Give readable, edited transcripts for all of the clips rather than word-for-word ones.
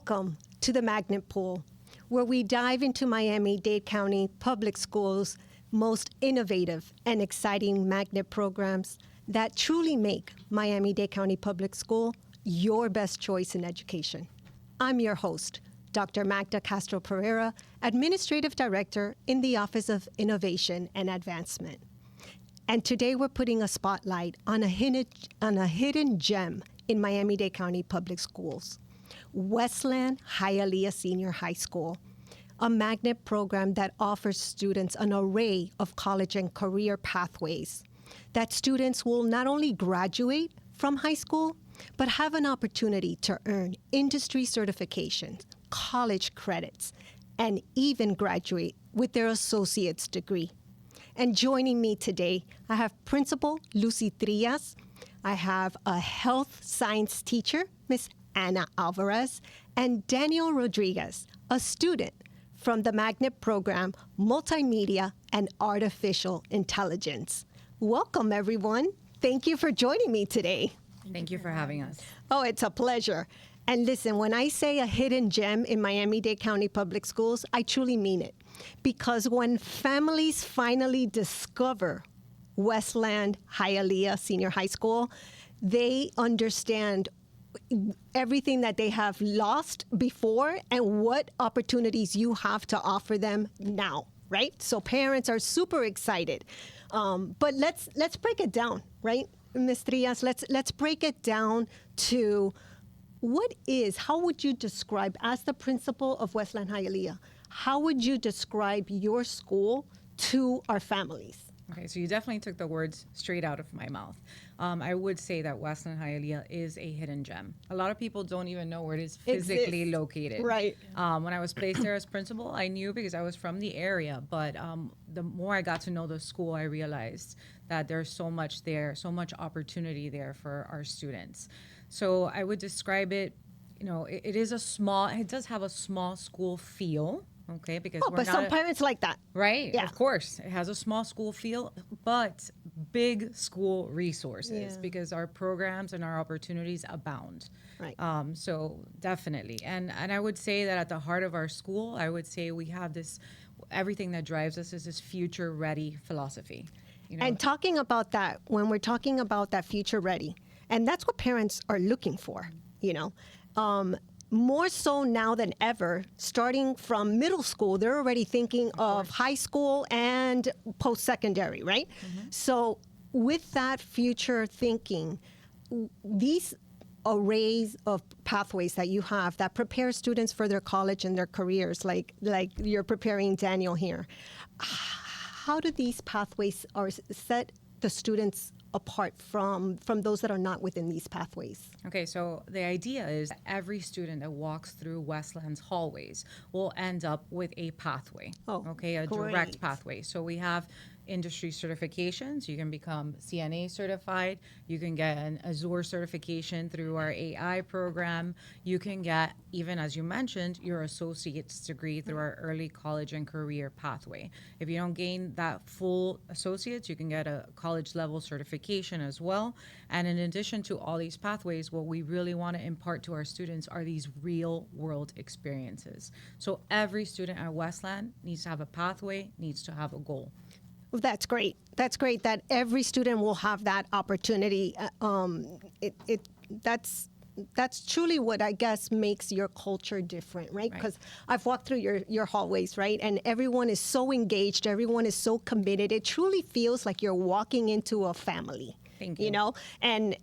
Welcome to the Magnet Pool, where we dive into Miami-Dade County Public Schools' most innovative and exciting magnet programs that truly make Miami-Dade County Public School your best choice in education. I'm your host, Dr. Magda Castro Pereira, Administrative Director in the Office of Innovation and Advancement. And today we're putting a spotlight on a hidden gem in Miami-Dade County Public Schools, Westland Hialeah Senior High School, a magnet program that offers students an array of college and career pathways that students will not only graduate from high school, but have an opportunity to earn industry certifications, college credits, and even graduate with their associate's degree. And joining me today, I have Principal Lucy Trias. I have a health science teacher, Miss Ana Alvarez, and Daniel Rodriguez, a student from the magnet program, Multimedia and Artificial Intelligence. Welcome, everyone. Thank you for joining me today. Thank you for having us. Oh, it's a pleasure. And listen, when I say a hidden gem in Miami-Dade County Public Schools, I truly mean it. Because when families finally discover Westland Hialeah Senior High School, they understand everything that they have lost before and what opportunities you have to offer them now, right? So parents are super excited. But let's break it down, right, Ms. Trias? Let's break it down to how would you describe, as the principal of Westland Hialeah, how would you describe your school to our families? Okay, so you definitely took the words straight out of my mouth. I would say that Westland Hialeah is a hidden gem. A lot of people don't even know where it is physically located. Right. When I was placed there as principal, I knew because I was from the area, but the more I got to know the school, I realized that there's so much there, so much opportunity there for our students. So I would describe it, it does have a small school feel. Okay, because but some parents like that. Right, yeah. Of course. It has a small school feel, but big school resources because our programs and our opportunities abound. Right. So definitely. And I would say that at the heart of our school, I would say we have everything that drives us is this future-ready philosophy. And talking about that, when we're talking about that future-ready, and that's what parents are looking for, more so now than ever, starting from middle school, they're already thinking of high school and post-secondary, right? Mm-hmm. So with that future thinking, these arrays of pathways that you have that prepare students for their college and their careers, like you're preparing Daniel here, how do these pathways set the students apart from those that are not within these pathways? Okay, so the idea is every student that walks through Westland's hallways will end up with a pathway. A direct pathway. So we have industry certifications. You can become CNA certified. You can get an Azure certification through our AI program. You can get, even as you mentioned, your associate's degree through our early college and career pathway. If you don't gain that full associate's, you can get a college level certification as well. And in addition to all these pathways, what we really want to impart to our students are these real world experiences. So every student at Westland needs to have a pathway, needs to have a goal. Well, that's great. That's great that every student will have that opportunity. That's truly what I guess makes your culture different, right? Because I've walked through your hallways, right? And everyone is so engaged. Everyone is so committed. It truly feels like you're walking into a family. Thank you. And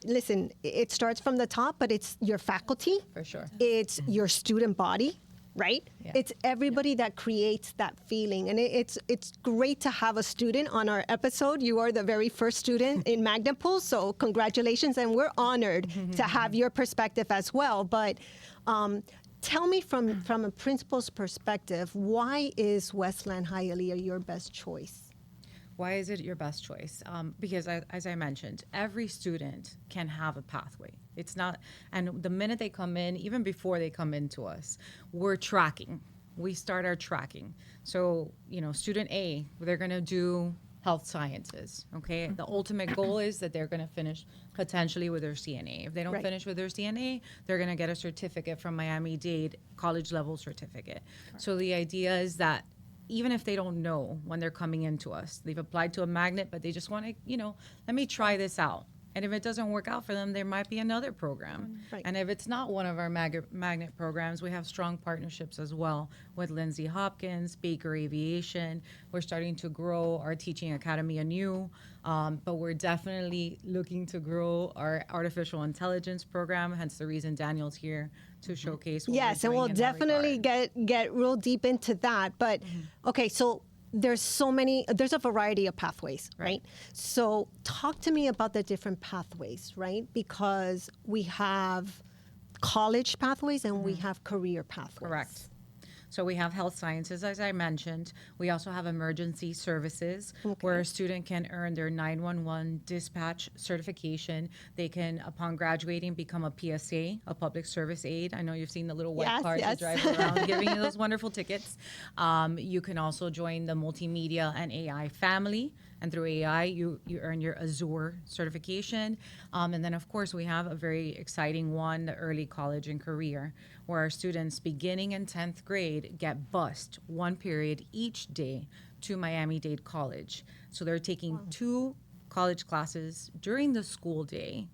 listen, it starts from the top, but it's your faculty. For sure. It's your student body. Right? Yeah. It's everybody that creates that feeling. And it's great to have a student on our episode. You are the very first student in Magnet Pool, so congratulations. And we're honored to have your perspective as well. But tell me from a principal's perspective, why is Westland Hialeah your best choice? Why is it your best choice? Because as I mentioned, every student can have a pathway. It's not, and the minute they come in, even before they come into us, we're tracking. We start our tracking. So, student A, they're going to do health sciences. Okay, the ultimate goal is that they're going to finish potentially with their CNA. If they don't finish with their CNA, they're going to get a certificate from Miami-Dade, college level certificate. So the idea is that even if they don't know when they're coming into us, they've applied to a magnet, but they just want to, let me try this out. And if it doesn't work out for them, there might be another program. Right. And if it's not one of our magnet programs, we have strong partnerships as well with Lindsay Hopkins, Baker Aviation. We're starting to grow our teaching academy anew, but we're definitely looking to grow our artificial intelligence program, hence the reason Daniel's here to showcase what Yes, we're and doing we'll in that definitely regard. get real deep into that. But okay, so there's a variety of pathways, right? So talk to me about the different pathways, right? Because we have college pathways and we have career pathways. Correct. So we have health sciences, as I mentioned. We also have emergency services, where a student can earn their 911 dispatch certification. They can, upon graduating, become a PSA, a public service aide. I know you've seen the little white cars that drive around giving you those wonderful tickets. You can also join the multimedia and AI family. And through AI, you earn your Azure certification. And then, of course, we have a very exciting one, the early college and career, where our students beginning in 10th grade get bused one period each day to Miami-Dade College. So they're taking 2 college classes during the school day,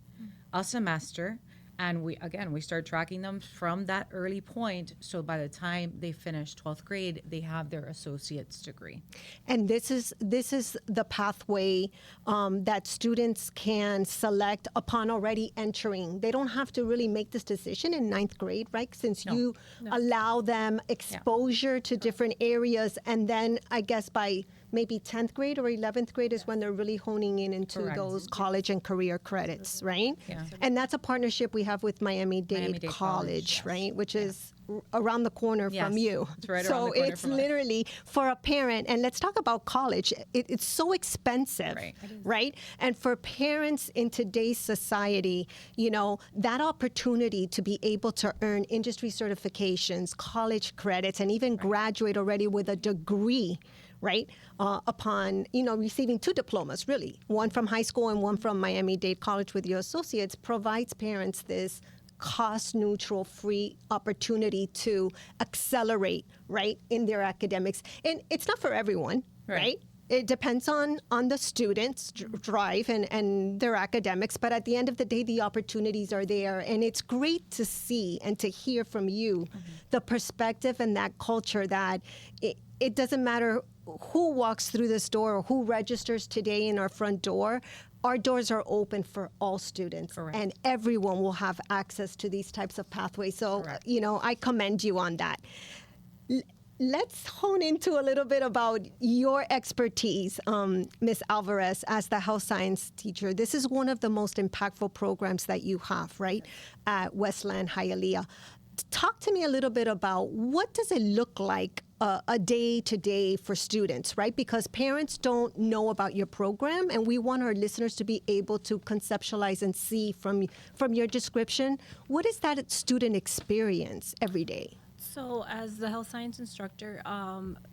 a semester. And we start tracking them from that early point. So by the time they finish 12th grade, they have their associate's degree. And this is the pathway that students can select upon already entering. They don't have to really make this decision in 9th grade, right? Since you allow them exposure to different areas, and then I guess by maybe 10th grade or 11th grade is when they're really honing in into those college and career credits, right? Yeah. And that's a partnership we have with Miami-Dade College, right? Which is around the corner from you. It's right so around the corner it's from us. literally for a parent, and let's talk about college. It's so expensive, right? And for parents in today's society, that opportunity to be able to earn industry certifications, college credits, and even graduate already with a degree, right? Upon, receiving 2 diplomas, really, one from high school and one from Miami-Dade College with your associates, provides parents this cost-neutral, free opportunity to accelerate, right, in their academics. And it's not for everyone, right? It depends on the students' drive and their academics, but at the end of the day, the opportunities are there. And it's great to see and to hear from you the perspective and that culture that it doesn't matter who walks through this door or who registers today in our front door. Our doors are open for all students, and everyone will have access to these types of pathways. So, I commend you on that. Let's hone into a little bit about your expertise, Ms. Alvarez, as the health science teacher. This is one of the most impactful programs that you have, right, at Westland, Hialeah. Talk to me a little bit about what does it look like a day-to-day for students, right? Because parents don't know about your program, and we want our listeners to be able to conceptualize and see from your description, what is that student experience every day? So as the health science instructor,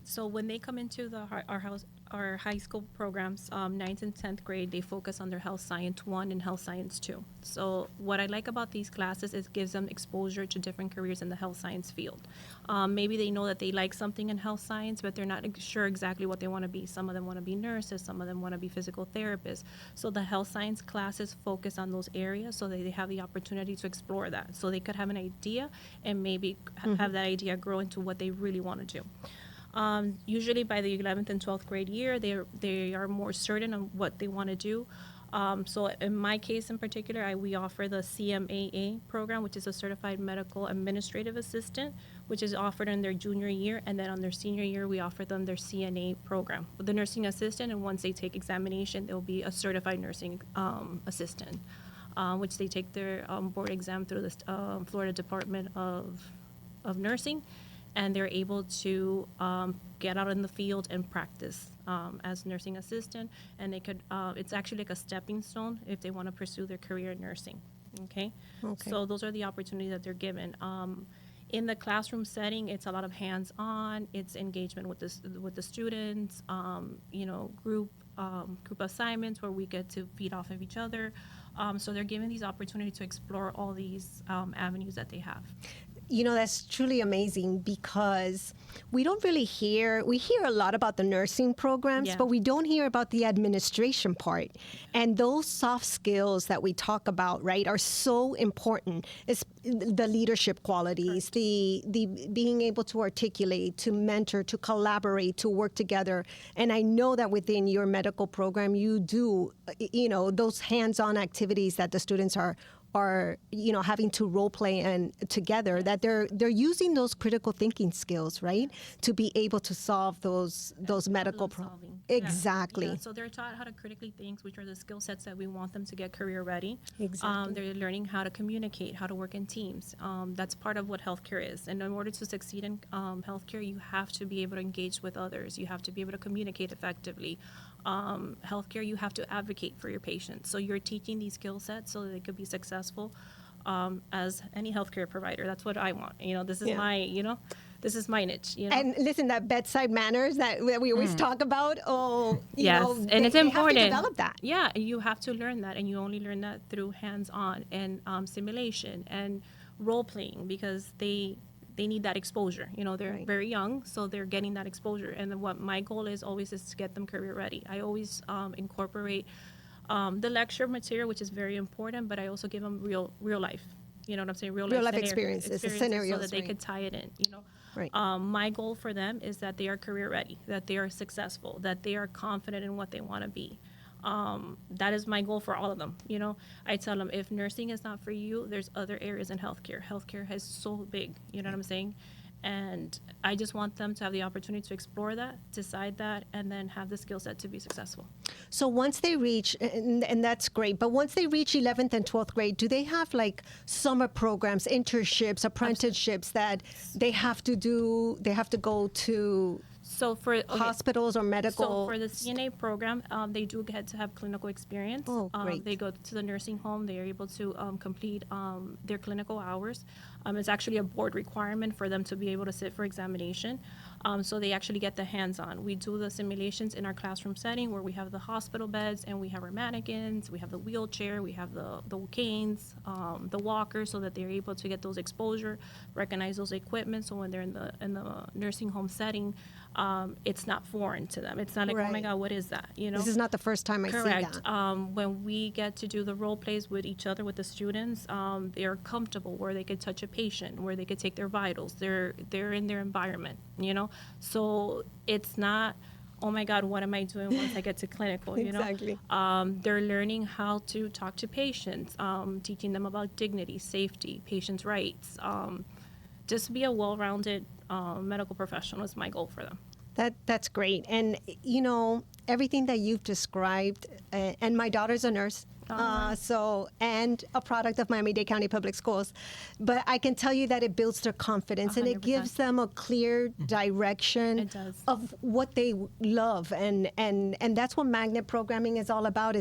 so when they come into our high school programs, 9th and 10th grade, they focus on their health science 1 and health science 2. So what I like about these classes is it gives them exposure to different careers in the health science field. Maybe they know that they like something in health science, but they're not sure exactly what they want to be. Some of them want to be nurses, some of them want to be physical therapists. So the health science classes focus on those areas so that they have the opportunity to explore that. So they could have an idea and maybe have that idea grow into what they really want to do. Usually by the 11th and 12th grade year, they are more certain on what they want to do. So in my case in particular, we offer the CMAA program, which is a Certified Medical Administrative Assistant, which is offered in their junior year. And then on their senior year, we offer them their CNA program, the nursing assistant. And once they take examination, they'll be a certified nursing assistant, which they take their board exam through the Florida Department of Nursing. And they're able to get out in the field and practice as nursing assistant. And they could, it's actually like a stepping stone if they want to pursue their career in nursing. Okay. So those are the opportunities that they're given. In the classroom setting, it's a lot of hands-on. It's engagement with the students, group group assignments where we get to feed off of each other. So they're given these opportunities to explore all these avenues that they have. You know, that's truly amazing because we don't really we hear a lot about the nursing programs, Yeah. but we don't hear about the administration part. And those soft skills that we talk about, right, are so important. It's the leadership qualities, the being able to articulate, to mentor, to collaborate, to work together. And I know that within your medical program, you do, those hands-on activities that the students are having to role play and together, that they're using those critical thinking skills, right, to be able to solve those medical problems. Solving. Exactly. Yeah. So they're taught how to critically think, which are the skill sets that we want them to get career ready. Exactly. They're learning how to communicate, how to work in teams. That's part of what healthcare is. And in order to succeed in healthcare, you have to be able to engage with others. You have to be able to communicate effectively. Healthcare, you have to advocate for your patients. So you're teaching these skill sets so that they could be successful as any healthcare provider. That's what I want. This is this is my niche. And listen, that bedside manners that we always talk about. Yes, and it's important. They have to develop that. Yeah, you have to learn that, and you only learn that through hands-on and simulation and role playing, because they need that exposure. They're Right. very young, so they're getting that exposure. And then what my goal is always is to get them career ready. I always incorporate the lecture material, which is very important, but I also give them real life. You know what I'm saying? Real life experiences, so scenarios, that they right. could tie it in. Right. My goal for them is that they are career ready, that they are successful, that they are confident in what they want to be. That is my goal for all of them. I tell them, if nursing is not for you, there's other areas in healthcare. Healthcare is so big, you know what I'm saying? And I just want them to have the opportunity to explore that, decide that, and then have the skill set to be successful. So once they reach, and that's great, but once they reach 11th and 12th grade, do they have like summer programs, internships, apprenticeships that they have to do, they have to go to So for hospitals or medical? So for the CNA program, they do get to have clinical experience. Oh, great. They go to the nursing home. They are able to complete their clinical hours. It's actually a board requirement for them to be able to sit for examination. So they actually get the hands-on. We do the simulations in our classroom setting where we have the hospital beds and we have our mannequins, we have the wheelchair, we have the canes, the walkers, so that they're able to get those exposure, recognize those equipment. So when they're in the nursing home setting, it's not foreign to them. It's not like, oh my God, what is that? This is not the first time I see Correct. that. When we get to do the role plays with each other, with the students, they're comfortable where they could touch a patient, where they could take their vitals. They're in their environment, So it's not, oh my God, what am I doing once I get to clinical, Exactly. They're learning how to talk to patients, teaching them about dignity, safety, patients' rights. Just be a well-rounded medical professional is my goal for them. That's great. And, everything that you've described, and my daughter's a nurse, and a product of Miami-Dade County Public Schools. But I can tell you that it builds their confidence 100%. And it gives them a clear direction of what they love. And that's what magnet programming is all about,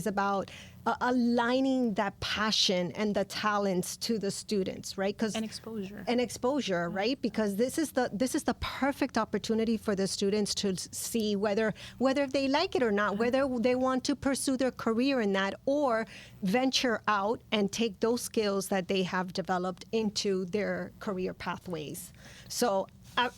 aligning that passion and the talents to the students, right? And exposure. And exposure, right? Because this is the perfect opportunity for the students to see whether they like it or not, whether they want to pursue their career in that or venture out and take those skills that they have developed into their career pathways. So, I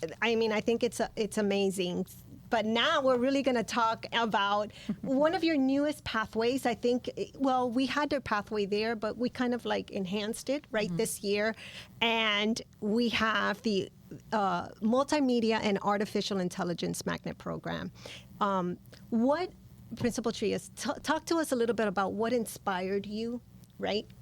think it's amazing. But now we're really going to talk about one of your newest pathways. I think, we had their pathway there, but we kind of enhanced it this year. And we have the multimedia and artificial intelligence magnet program. Principal Trias, talk to us a little bit about what inspired you,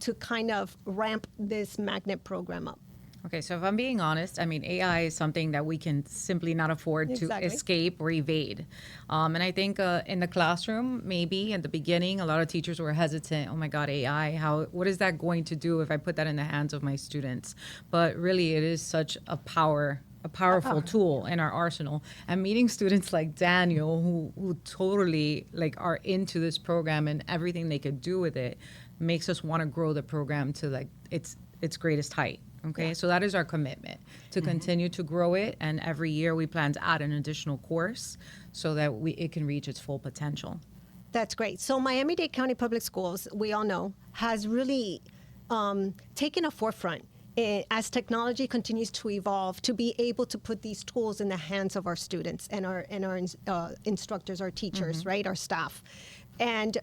to kind of ramp this magnet program up. Okay, so if I'm being honest, AI is something that we can simply not afford to escape or evade. And I think in the classroom, maybe at the beginning, a lot of teachers were hesitant. Oh my God, AI, what is that going to do if I put that in the hands of my students? But really, it is such a powerful tool in our arsenal. And meeting students like Daniel, who totally are into this program and everything they could do with it, makes us want to grow the program to its greatest height. Okay, so that is our commitment, to continue to grow it. And every year we plan to add an additional course so that it can reach its full potential. That's great. So Miami-Dade County Public Schools, we all know, has really taken a forefront as technology continues to evolve to be able to put these tools in the hands of our students and our instructors, our teachers, right, our staff. And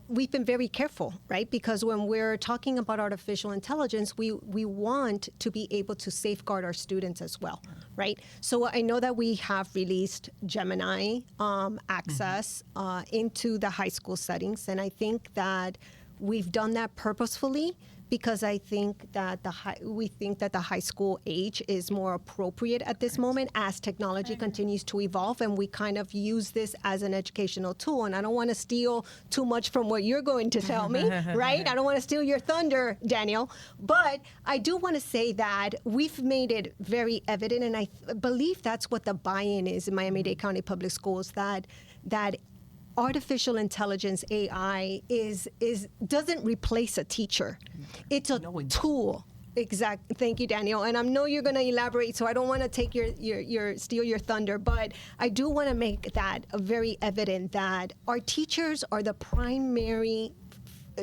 we've been very careful, right? Because when we're talking about artificial intelligence, we want to be able to safeguard our students as well, right? So I know that we have released Gemini access into the high school settings, and I think that we've done that purposefully because I think that we think that the high school age is more appropriate at this moment as technology continues to evolve, and we kind of use this as an educational tool. And I don't want to steal too much from what you're going to tell me, right? I don't want to steal your thunder, Daniel, but I do want to say that we've made it very evident, and I believe that's what the buy-in is in Miami-Dade County Public Schools, that artificial intelligence, AI, doesn't replace a teacher. It's a tool. Exactly. Thank you, Daniel. And I know you're going to elaborate, so I don't want to take steal your thunder, but I do want to make that very evident that our teachers are the primary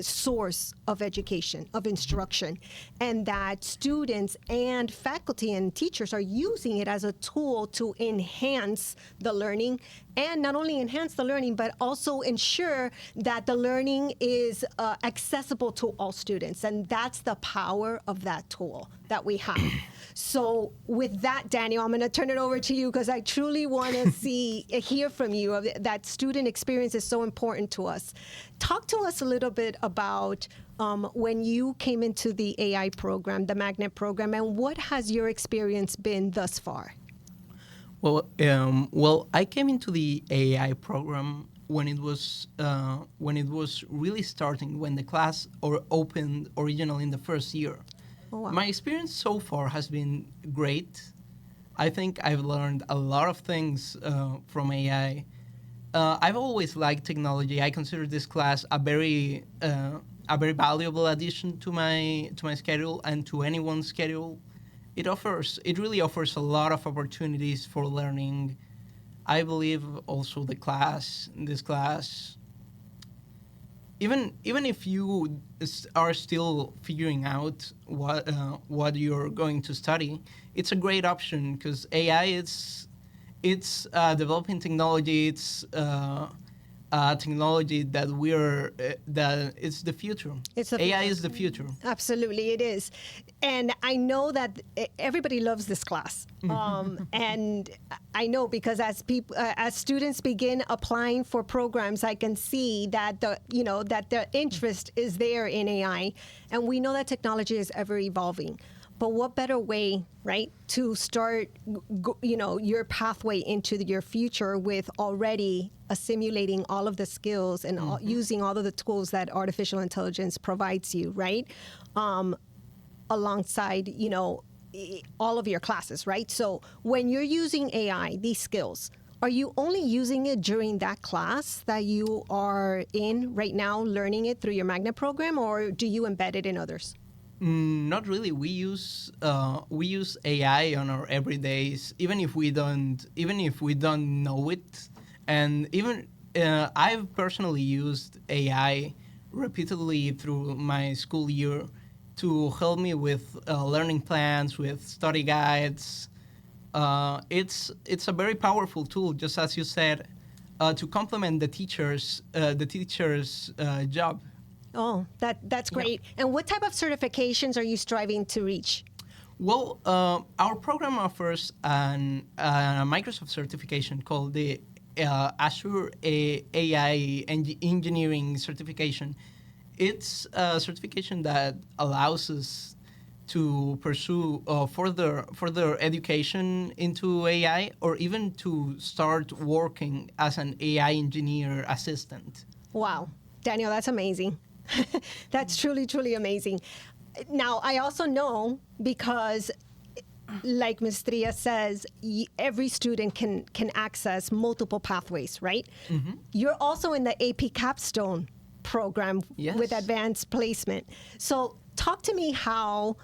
source of education, of instruction, and that students and faculty and teachers are using it as a tool to enhance the learning, and not only enhance the learning, but also ensure that the learning is accessible to all students. And that's the power of that tool that we have. So with that, Daniel, I'm going to turn it over to you because I truly want to hear from you. That student experience is so important to us. Talk to us a little bit about when you came into the AI program, the Magnet program, and what has your experience been thus far? Well, I came into the AI program when it was really starting, when the class opened originally in the first year. Oh, wow. My experience so far has been great. I think I've learned a lot of things from AI. I've always liked technology. I consider this class a very valuable addition to my schedule and to anyone's schedule. It really offers a lot of opportunities for learning. I believe also this class, even if you are still figuring out what you're going to study, it's a great option because AI it's developing technology. It's technology that that it's the future. AI is the future. Absolutely, it is. And I know that everybody loves this class. And I know because as students begin applying for programs, I can see that the interest is there in AI. And we know that technology is ever evolving. But what better way, right, to start, your pathway into your future with already assimilating all of the skills and using all of the tools that artificial intelligence provides you, right, alongside, all of your classes, right? So when you're using AI, these skills, are you only using it during that class that you are in right now, learning it through your Magnet program, or do you embed it in others? Not really. We use AI on our everydays, even if we don't know it, and even I've personally used AI repeatedly through my school year to help me with learning plans, with study guides. It's a very powerful tool, just as you said, to complement the teacher's job. Oh, that's great. Yeah. And what type of certifications are you striving to reach? Well, our program offers a Microsoft certification called the Azure AI Engineering Certification. It's a certification that allows us to pursue further education into AI, or even to start working as an AI engineer assistant. Wow. Daniel, that's amazing. That's truly, truly amazing. Now, I also know, because like Ms. Tria says, every student can access multiple pathways, right? Mm-hmm. You're also in the AP Capstone program. Yes. With advanced placement. So talk to me a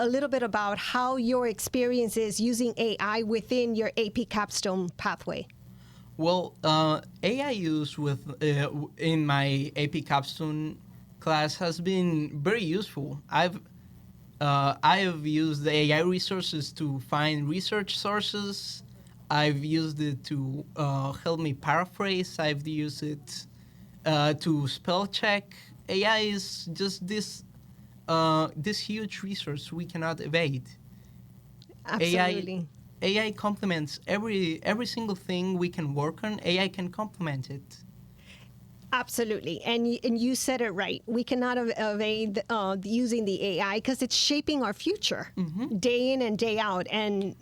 little bit about how your experience is using AI within your AP Capstone pathway. Well, AI use in my AP capstone class has been very useful. I have used the AI resources to find research sources. I've used it to help me paraphrase. I've used it to spell check. AI is just this huge resource we cannot evade. Absolutely. AI complements every single thing we can work on. AI can complement it. Absolutely. And you said it right. We cannot evade using the AI because it's shaping our future day in and day out. And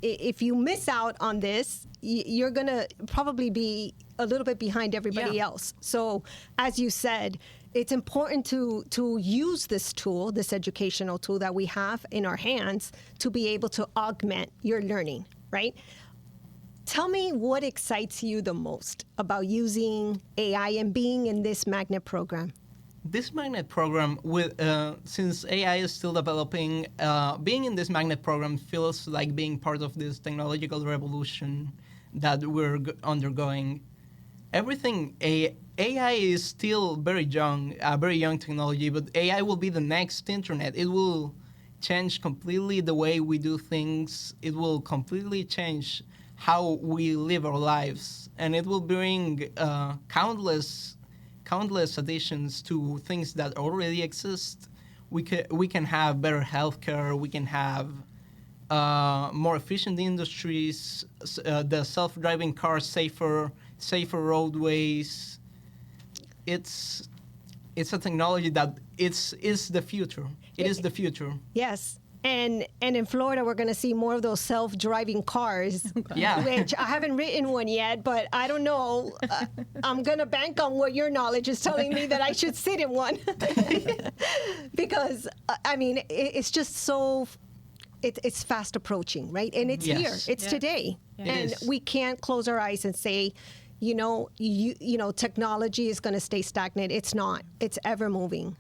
if you miss out on this, you're going to probably be a little bit behind everybody else. So as you said, it's important to use this tool, this educational tool that we have in our hands to be able to augment your learning, right? Tell me what excites you the most about using AI and being in this magnet program. This magnet program, since AI is still developing, being in this magnet program feels like being part of this technological revolution that we're undergoing. AI is still very young technology, but AI will be the next internet. It will change completely the way we do things. It will completely change how we live our lives, and it will bring countless additions to things that already exist. We can have better healthcare. We can have more efficient industries. The self-driving cars, safer roadways. It's a technology that is the future. It is the future. Yes. And in Florida, we're going to see more of those self-driving cars, which I haven't written one yet, but I don't know. I'm going to bank on what your knowledge is telling me that I should sit in one. Because, I mean, it's just so, it's fast approaching, right? And it's here. It's today. Yeah. And we can't close our eyes and say, you know, technology is going to stay stagnant. It's not. It's ever moving.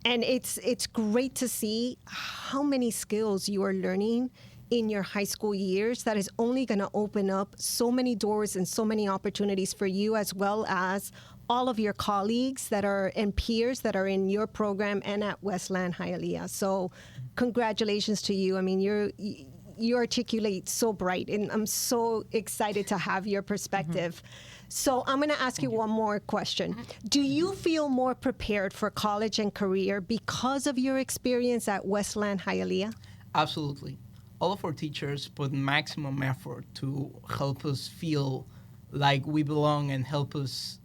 And it's great to see how many skills you are learning in your high school years that is only going to open up so many doors and so many opportunities for you, as well as all of your colleagues that are and peers that are in your program and at Westland Hialeah. So congratulations to you. I mean, you articulate so bright, and I'm so excited to have your perspective. So I'm going to ask you one more question. Do you feel more prepared for college and career because of your experience at Westland Hialeah? Absolutely. All of our teachers put maximum effort to help us feel like we belong and help us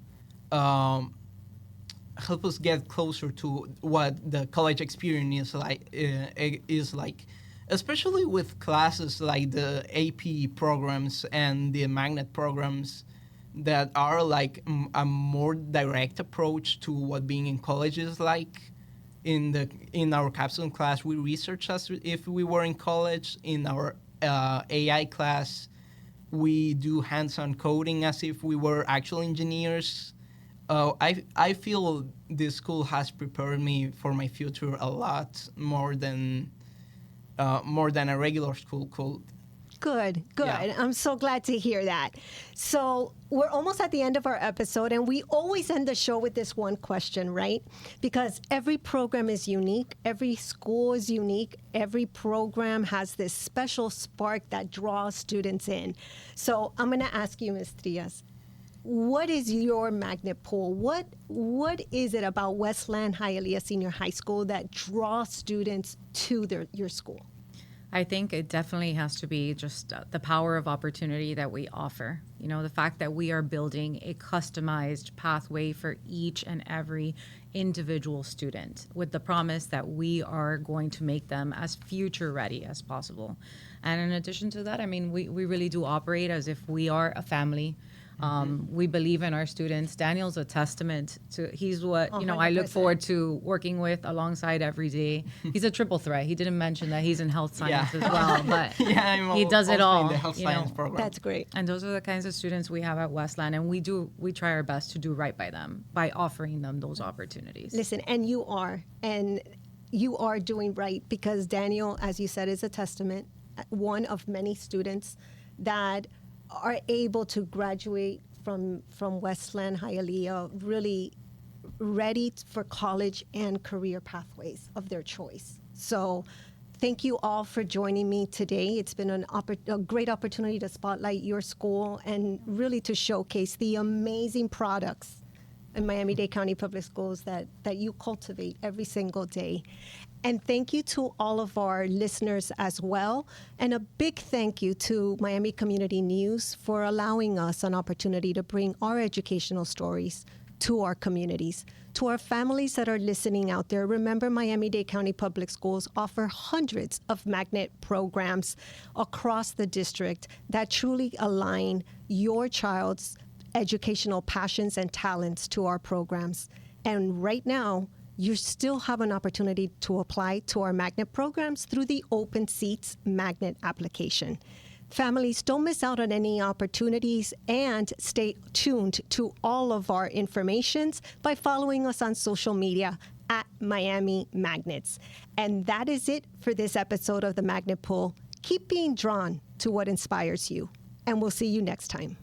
get closer to what the college experience is like. Especially with classes like the AP programs and the magnet programs that are like a more direct approach to what being in college is like. In our capstone class, we research as if we were in college. In our AI class, we do hands-on coding as if we were actual engineers. I feel this school has prepared me for my future a lot more than a regular school could. Good. Yeah. I'm so glad to hear that. So we're almost at the end of our episode, and we always end the show with this one question, right? Because every program is unique. Every school is unique. Every program has this special spark that draws students in. So I'm going to ask you, Ms. Trias, what is your magnet pull? What is it about Westland Hialeah Senior High School that draws students to your school? I think it definitely has to be just the power of opportunity that we offer. You know, the fact that we are building a customized pathway for each and every individual student with the promise that we are going to make them as future ready as possible. And in addition to that, I mean, we really do operate as if we are a family. We believe in our students. Daniel's a testament to, he's what, you know, 100%. I look forward to working with alongside every day. He's a triple threat. He didn't mention that he's in health science as well, but he does it all. In the health science program. That's great. And those are the kinds of students we have at Westland, and we try our best to do right by them by offering them those opportunities. Listen, and you are doing right, because Daniel, as you said, is a testament, one of many students that are able to graduate from Westland, Hialeah, really ready for college and career pathways of their choice. So thank you all for joining me today. It's been a great opportunity to spotlight your school and really to showcase the amazing products in Miami-Dade County Public Schools that you cultivate every single day. And thank you to all of our listeners as well. And a big thank you to Miami Community News for allowing us an opportunity to bring our educational stories to our communities. To our families that are listening out there, remember Miami-Dade County Public Schools offer hundreds of magnet programs across the district that truly align your child's educational passions and talents to our programs. And right now, you still have an opportunity to apply to our magnet programs through the Open Seats magnet application. Families, don't miss out on any opportunities and stay tuned to all of our informations by following us on social media at Miami Magnets. And that is it for this episode of the Magnet Pool. Keep being drawn to what inspires you, and we'll see you next time.